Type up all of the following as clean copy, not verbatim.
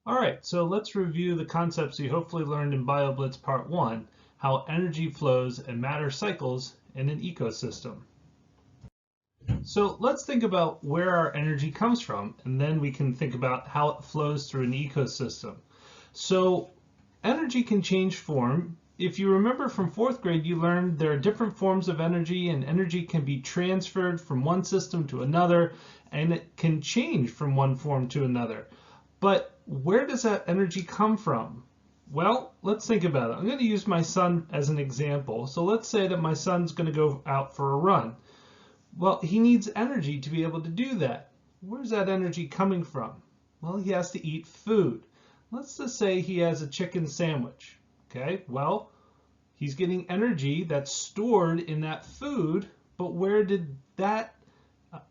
All right, so let's review the concepts you hopefully learned in BioBlitz Part 1, how energy flows and matter cycles in an ecosystem. So let's think about where our energy comes from, and then we can think about how it flows through an ecosystem. So energy can change form. If you remember from fourth grade, you learned there are different forms of energy, and energy can be transferred from one system to another, and it can change from one form to another. But where does that energy come from? Well, let's think about it. I'm going to use my son as an example. So let's say that my son's going to go out for a run. Well, he needs energy to be able to do that. Where's that energy coming from? Well, he has to eat food. Let's just say he has a chicken sandwich. Okay, well, he's getting energy that's stored in that food, but where did that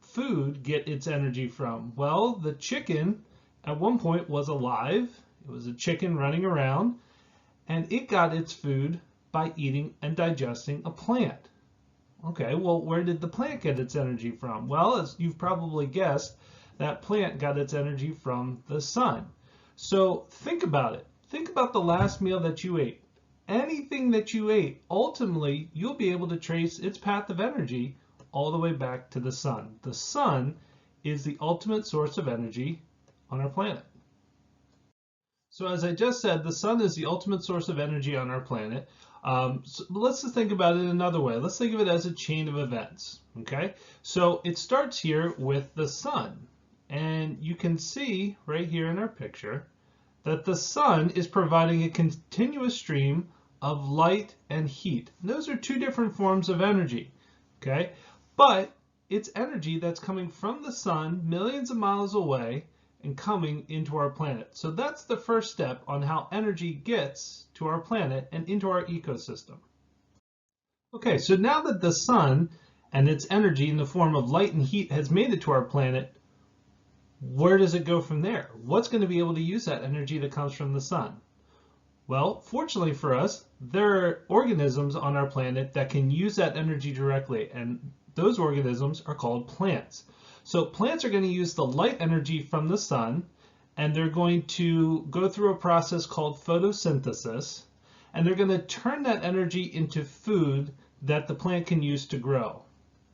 food get its energy from? Well, the chicken at one point was alive. It was a chicken running around, and it got its food by eating and digesting a plant. Okay, well, where did the plant get its energy from? Well, as you've probably guessed, that plant got its energy from the sun. So think about it. Think about the last meal that you ate. Anything that you ate, ultimately, you'll be able to trace its path of energy all the way back to the sun. The sun is the ultimate source of energy on our planet. So as I just said, the sun is the ultimate source of energy on our planet. So let's just think about it another way. Let's think of it as a chain of events. Okay, so it starts here with the sun, and you can see right here in our picture that the sun is providing a continuous stream of light and heat. And those are two different forms of energy. Okay, but it's energy that's coming from the sun millions of miles away and coming into our planet. So that's the first step on how energy gets to our planet and into our ecosystem. Okay, so now that the sun and its energy in the form of light and heat has made it to our planet, where does it go from there? What's going to be able to use that energy that comes from the sun? Well, fortunately for us, there are organisms on our planet that can use that energy directly, and those organisms are called plants. So plants are going to use the light energy from the sun, and they're going to go through a process called photosynthesis, and they're going to turn that energy into food that the plant can use to grow.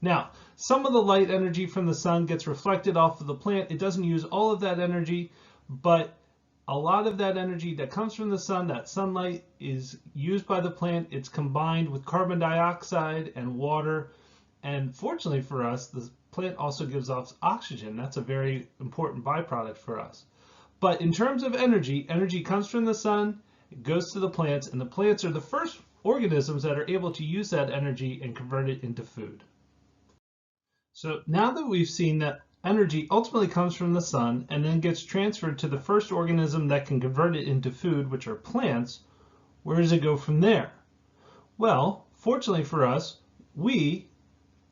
Now, some of the light energy from the sun gets reflected off of the plant. It doesn't use all of that energy, but a lot of that energy that comes from the sun, that sunlight, is used by the plant. It's combined with carbon dioxide and water. And fortunately for us, the plant also gives off oxygen. That's a very important byproduct for us. But in terms of energy, energy comes from the sun, it goes to the plants, and the plants are the first organisms that are able to use that energy and convert it into food. So now that we've seen that energy ultimately comes from the sun and then gets transferred to the first organism that can convert it into food, which are plants, where does it go from there? Well, fortunately for us, we,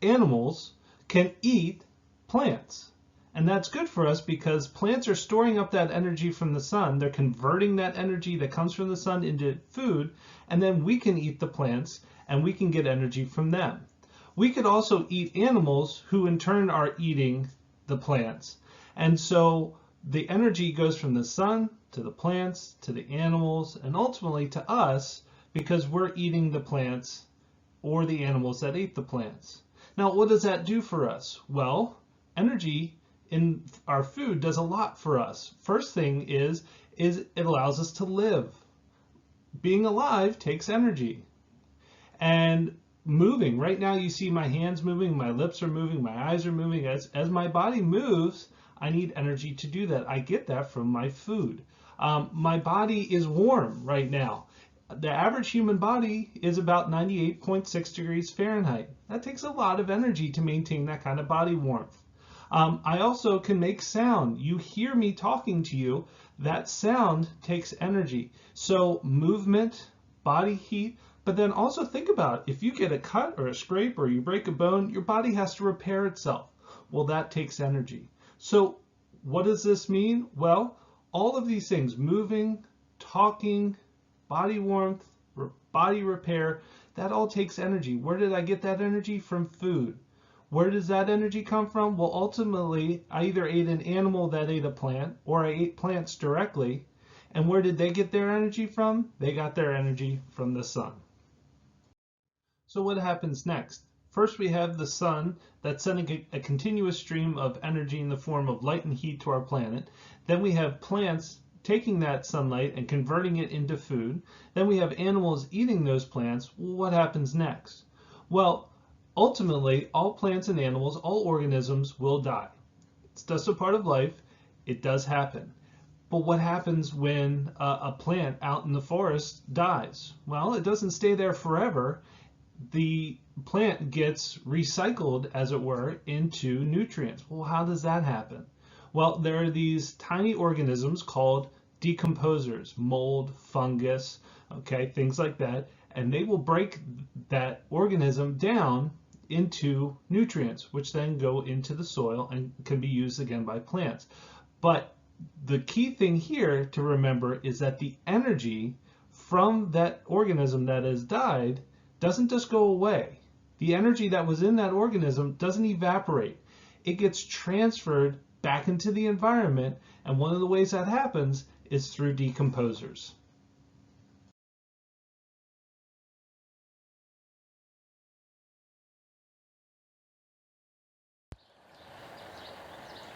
animals, can eat plants. And that's good for us because plants are storing up that energy from the sun. They're converting that energy that comes from the sun into food, and then we can eat the plants and we can get energy from them. We could also eat animals who in turn are eating the plants. And so the energy goes from the sun to the plants to the animals and ultimately to us because we're eating the plants or the animals that ate the plants. Now, what does that do for us? Well, energy in our food does a lot for us. First thing is it allows us to live. Being alive takes energy. And moving, right now you see my hands moving, my lips are moving, my eyes are moving. As my body moves, I need energy to do that. I get that from my food. My body is warm right now. The average human body is about 98.6 degrees Fahrenheit. That takes a lot of energy to maintain that kind of body warmth. I also can make sound. You hear me talking to you. That sound takes energy. So movement, body heat, but then also think about it. If you get a cut or a scrape or you break a bone, your body has to repair itself. Well, that takes energy. So what does this mean? Well, all of these things, moving, talking, body warmth, body repair, that all takes energy. Where did I get that energy? From food. Where does that energy come from? Well, ultimately, I either ate an animal that ate a plant, or I ate plants directly, And where did they get their energy from? They got their energy from the sun. So what happens next? First, we have the sun that's sending a continuous stream of energy in the form of light and heat to our planet. Then we have plants taking that sunlight and converting it into food. Then we have animals eating those plants. What happens next? Well, ultimately, all plants and animals, all organisms will die. It's just a part of life. It does happen. But what happens when a plant out in the forest dies? Well, it doesn't stay there forever. The plant gets recycled, as it were, into nutrients. Well, how does that happen? Well, there are these tiny organisms called decomposers, mold, fungus, okay, things like that, and they will break that organism down into nutrients, which then go into the soil and can be used again by plants. But the key thing here to remember is that the energy from that organism that has died doesn't just go away. The energy that was in that organism doesn't evaporate. It gets transferred back into the environment, and one of the ways that happens is through decomposers.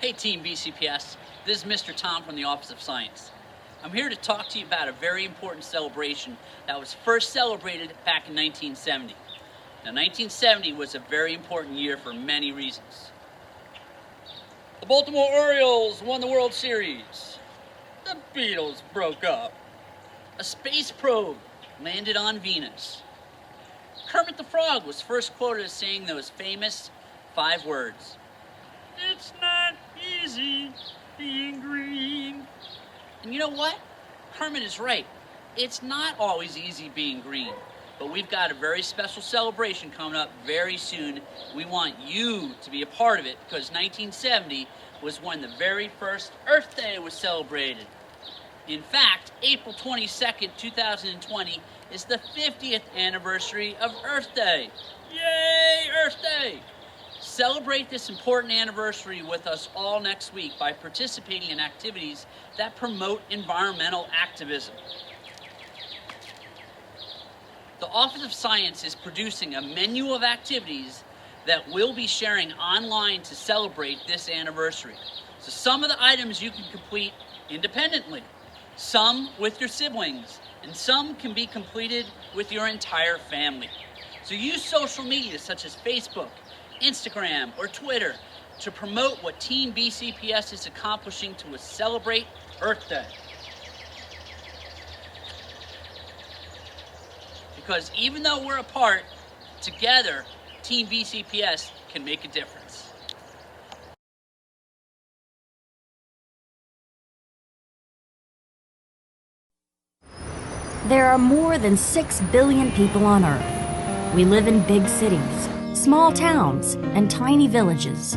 Hey Team BCPS, this is Mr. Tom from the Office of Science. I'm here to talk to you about a very important celebration that was first celebrated back in 1970. Now 1970 was a very important year for many reasons. The Baltimore Orioles won the World Series. The Beatles broke up. A space probe landed on Venus. Kermit the Frog was first quoted as saying those famous 5 words. It's not easy being green. And you know what? Kermit is right. It's not always easy being green. But we've got a very special celebration coming up very soon. We want you to be a part of it because 1970 was when the very first Earth Day was celebrated. In fact, April 22nd, 2020 is the 50th anniversary of Earth Day. Yay, Earth Day! Celebrate this important anniversary with us all next week by participating in activities that promote environmental activism. The Office of Science is producing a menu of activities that we'll be sharing online to celebrate this anniversary. So some of the items you can complete independently, some with your siblings, and some can be completed with your entire family. So use social media such as Facebook, Instagram, or Twitter to promote what Team BCPS is accomplishing to celebrate Earth Day. Because even though we're apart, together, Team BCPS can make a difference. There are more than 6 billion people on Earth. We live in big cities, small towns, and tiny villages.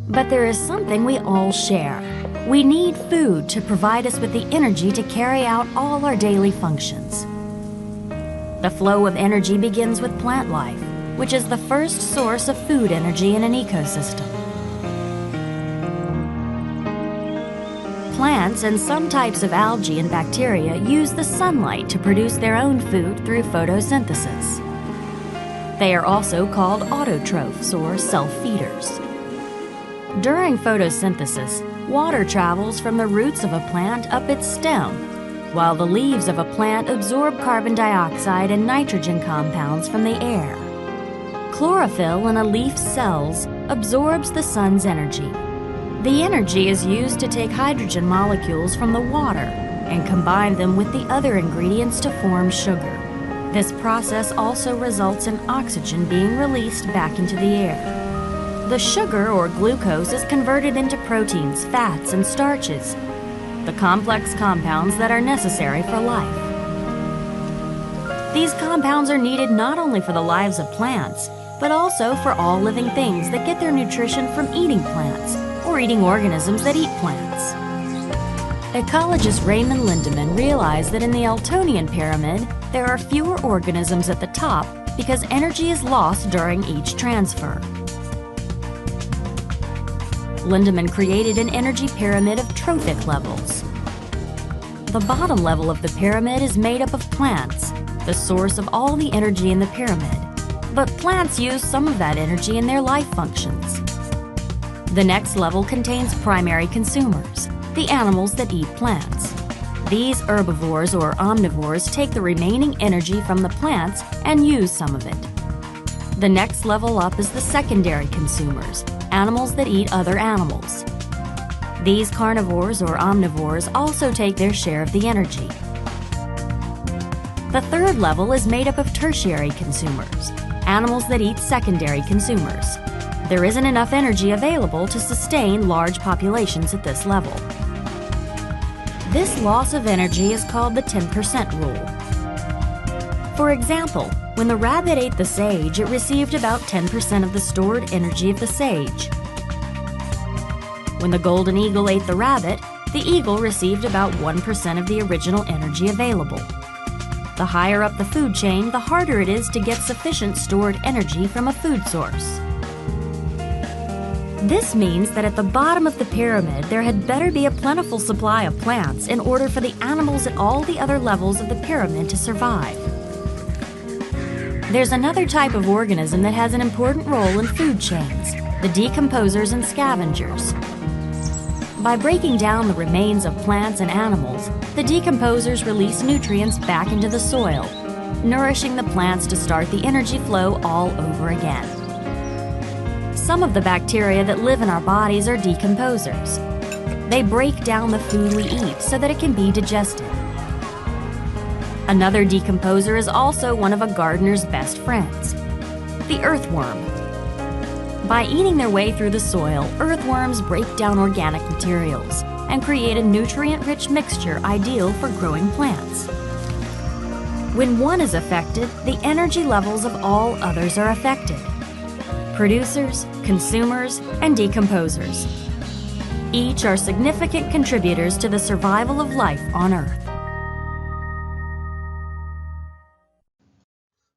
But there is something we all share. We need food to provide us with the energy to carry out all our daily functions. The flow of energy begins with plant life, which is the first source of food energy in an ecosystem. Plants and some types of algae and bacteria use the sunlight to produce their own food through photosynthesis. They are also called autotrophs or self-feeders. During photosynthesis, water travels from the roots of a plant up its stem, while the leaves of a plant absorb carbon dioxide and nitrogen compounds from the air. Chlorophyll in a leaf's cells absorbs the sun's energy. The energy is used to take hydrogen molecules from the water and combine them with the other ingredients to form sugar. This process also results in oxygen being released back into the air. The sugar or glucose is converted into proteins, fats, and starches, the complex compounds that are necessary for life. These compounds are needed not only for the lives of plants, but also for all living things that get their nutrition from eating plants or eating organisms that eat plants. Ecologist Raymond Lindemann realized that in the Eltonian pyramid, there are fewer organisms at the top because energy is lost during each transfer. Lindemann created an energy pyramid of trophic levels. The bottom level of the pyramid is made up of plants, the source of all the energy in the pyramid. But plants use some of that energy in their life functions. The next level contains primary consumers, the animals that eat plants. These herbivores or omnivores take the remaining energy from the plants and use some of it. The next level up is the secondary consumers, animals that eat other animals. These carnivores or omnivores also take their share of the energy. The third level is made up of tertiary consumers, animals that eat secondary consumers. There isn't enough energy available to sustain large populations at this level. This loss of energy is called the 10% rule. For example, when the rabbit ate the sage, it received about 10% of the stored energy of the sage. When the golden eagle ate the rabbit, the eagle received about 1% of the original energy available. The higher up the food chain, the harder it is to get sufficient stored energy from a food source. This means that at the bottom of the pyramid, there had better be a plentiful supply of plants in order for the animals at all the other levels of the pyramid to survive. There's another type of organism that has an important role in food chains, the decomposers and scavengers. By breaking down the remains of plants and animals, the decomposers release nutrients back into the soil, nourishing the plants to start the energy flow all over again. Some of the bacteria that live in our bodies are decomposers. They break down the food we eat so that it can be digested. Another decomposer is also one of a gardener's best friends, the earthworm. By eating their way through the soil, earthworms break down organic materials and create a nutrient-rich mixture ideal for growing plants. When one is affected, the energy levels of all others are affected. Producers, consumers, and decomposers. Each are significant contributors to the survival of life on Earth.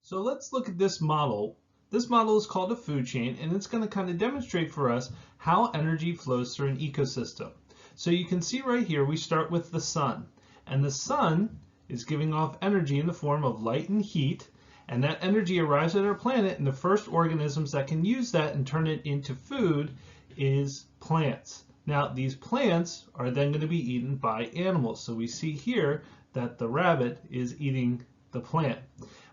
So let's look at this model. This model is called a food chain, and it's going to kind of demonstrate for us how energy flows through an ecosystem. So you can see right here, we start with the sun, and the sun is giving off energy in the form of light and heat, and that energy arrives at our planet, and the first organisms that can use that and turn it into food is plants. Now, these plants are then going to be eaten by animals. So we see here that the rabbit is eating the plant.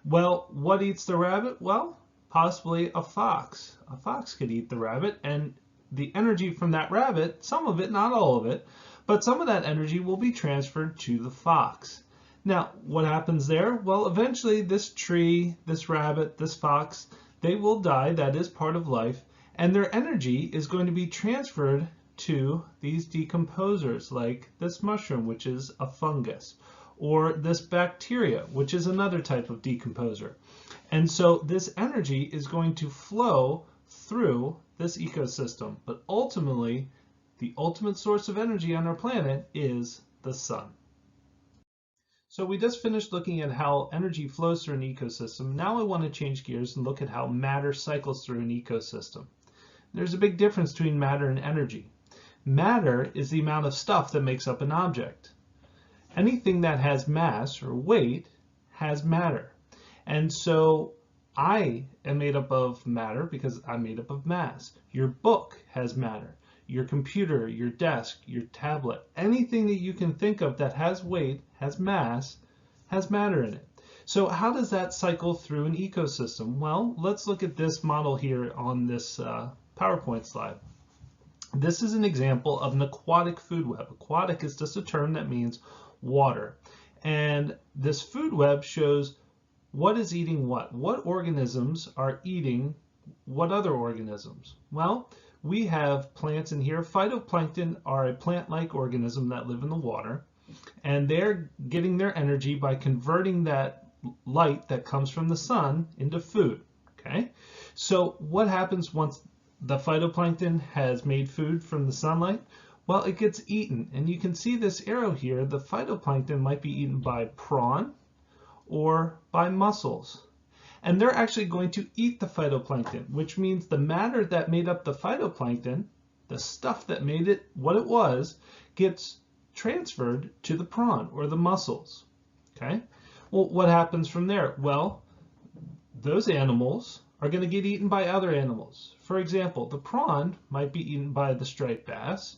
Well, what eats the rabbit? Well, possibly a fox. A fox could eat the rabbit, and the energy from that rabbit, some of it, not all of it, but some of that energy will be transferred to the fox. Now, what happens there? Well, eventually this tree, this rabbit, this fox, they will die. That is part of life. And their energy is going to be transferred to these decomposers, like this mushroom, which is a fungus, or this bacteria, which is another type of decomposer. And so this energy is going to flow through this ecosystem. But ultimately, the ultimate source of energy on our planet is the sun. So we just finished looking at how energy flows through an ecosystem. Now I want to change gears and look at how matter cycles through an ecosystem. There's a big difference between matter and energy. Matter is the amount of stuff that makes up an object. Anything that has mass or weight has matter. And so I am made up of matter because I'm made up of mass. Your book has matter. Your computer, your desk, your tablet, anything that you can think of that has weight, has mass, has matter in it. So how does that cycle through an ecosystem? Well, let's look at this model here on this PowerPoint slide. This is an example of an aquatic food web. Aquatic is just a term that means water. And this food web shows what is eating what. What organisms are eating what other organisms? Well, we have plants in here. Phytoplankton are a plant-like organism that live in the water, and they're getting their energy by converting that light that comes from the sun into food. Okay, so what happens once the phytoplankton has made food from the sunlight? Well, it gets eaten, and you can see this arrow here. The phytoplankton might be eaten by prawn or by mussels. And they're actually going to eat the phytoplankton, which means the matter that made up the phytoplankton, the stuff that made it what it was, gets transferred to the prawn or the mussels. Okay? Well, what happens from there? Well, those animals are going to get eaten by other animals. For example, the prawn might be eaten by the striped bass,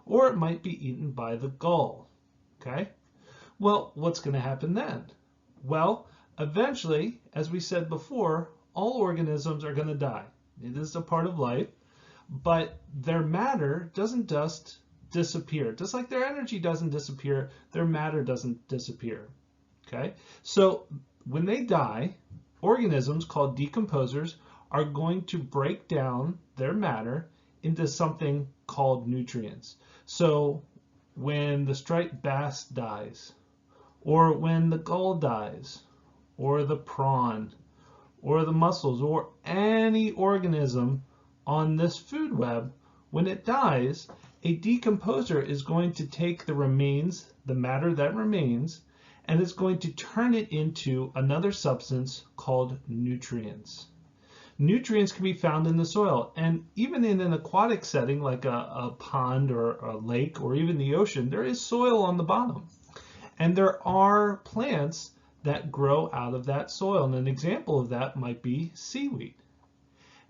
or it might be eaten by the gull. Okay? Well, what's going to happen then? Well, eventually, as we said before, all organisms are going to die. It is a part of life, but their matter doesn't just disappear. Just like their energy doesn't disappear, their matter doesn't disappear. Okay? So when they die, organisms called decomposers are going to break down their matter into something called nutrients. So when the striped bass dies, or when the gull dies, or the prawn, or the mussels, or any organism on this food web, when it dies, a decomposer is going to take the remains, the matter that remains, and it's going to turn it into another substance called nutrients. Nutrients can be found in the soil, and even in an aquatic setting like a pond or a lake or even the ocean, there is soil on the bottom. And there are plants that grow out of that soil, and an example of that might be seaweed.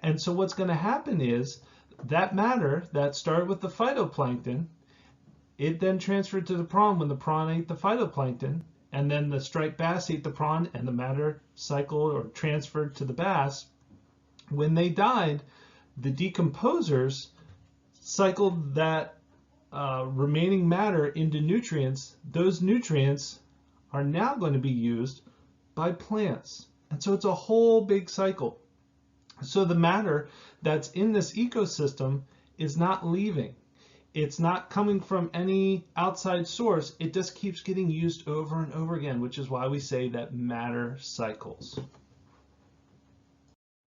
And so what's going to happen is that matter that started with the phytoplankton, it then transferred to the prawn when the prawn ate the phytoplankton, and then the striped bass ate the prawn and the matter cycled or transferred to the bass. When they died, the decomposers cycled that remaining matter into nutrients. Those nutrients are now going to be used by plants. And so it's a whole big cycle. So the matter that's in this ecosystem is not leaving. It's not coming from any outside source. It just keeps getting used over and over again, which is why we say that matter cycles.